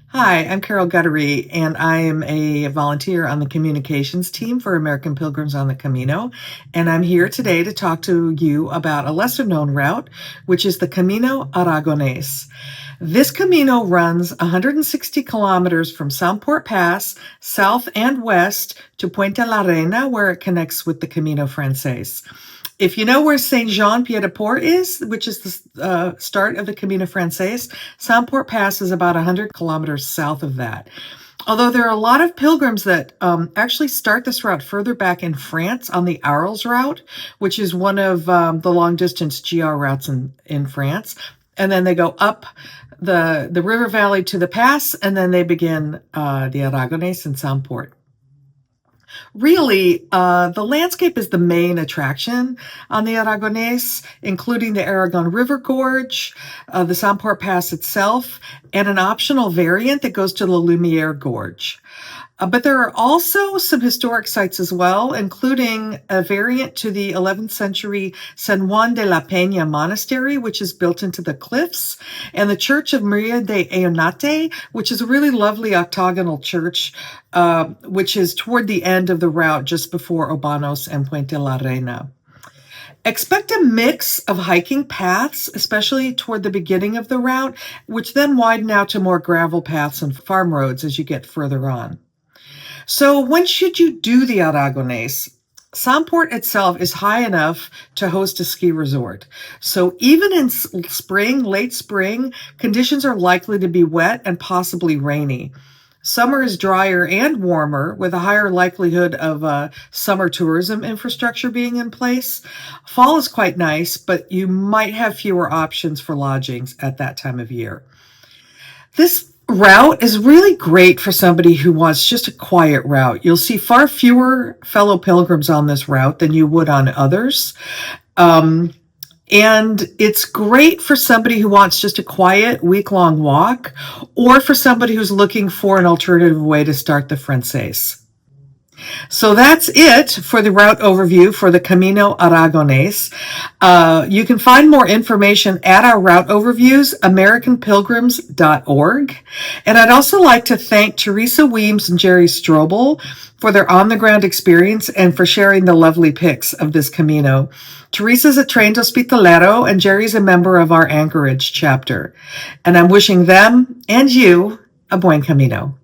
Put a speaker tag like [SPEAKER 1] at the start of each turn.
[SPEAKER 1] Hi, I'm Carol Guttery, and I am a volunteer on the communications team for American Pilgrims on the Camino. And I'm here today to talk to you about a lesser known route, which is the Camino Aragones. This Camino runs 160 kilometers from Samport Pass, south and west, to Puente la Reina, where it connects with the Camino Frances. If you know where Saint Jean Pied de Port is, which is the start of the Camino Frances, Samport Pass is about 100 kilometers south of that. Although there are a lot of pilgrims that actually start this route further back in France on the Arles route, which is one of the long distance GR routes in France. And then they go up the river valley to the pass, and then they begin the Aragones in Samport. Really, the landscape is the main attraction on the Aragones, including the Aragon River Gorge, the Samport Pass itself, and an optional variant that goes to the Lumiere Gorge. But there are also some historic sites as well, including a variant to the 11th century San Juan de la Peña Monastery, which is built into the cliffs, and the Church of Maria de Eonate, which is a really lovely octagonal church, which is toward the end of the route just before Obanos and Puente la Reina. Expect a mix of hiking paths, especially toward the beginning of the route, which then widen out to more gravel paths and farm roads as you get further on. So when should you do the Aragones? Samport itself is high enough to host a ski resort. So even in spring, late spring, conditions are likely to be wet and possibly rainy. Summer is drier and warmer, with a higher likelihood of summer tourism infrastructure being in place. Fall is quite nice, but you might have fewer options for lodgings at that time of year. This route is really great for somebody who wants just a quiet route. You'll see far fewer fellow pilgrims on this route than you would on others. And it's great for somebody who wants just a quiet week-long walk, or for somebody who's looking for an alternative way to start the Frances. So that's it for the route overview for the Camino Aragones. You can find more information at our route overviews, americanpilgrims.org. And I'd also like to thank Teresa Weems and Jerry Strobel for their on-the-ground experience and for sharing the lovely pics of this Camino. Teresa's a trained hospitalero, and Jerry's a member of our Anchorage chapter. And I'm wishing them and you a buen camino.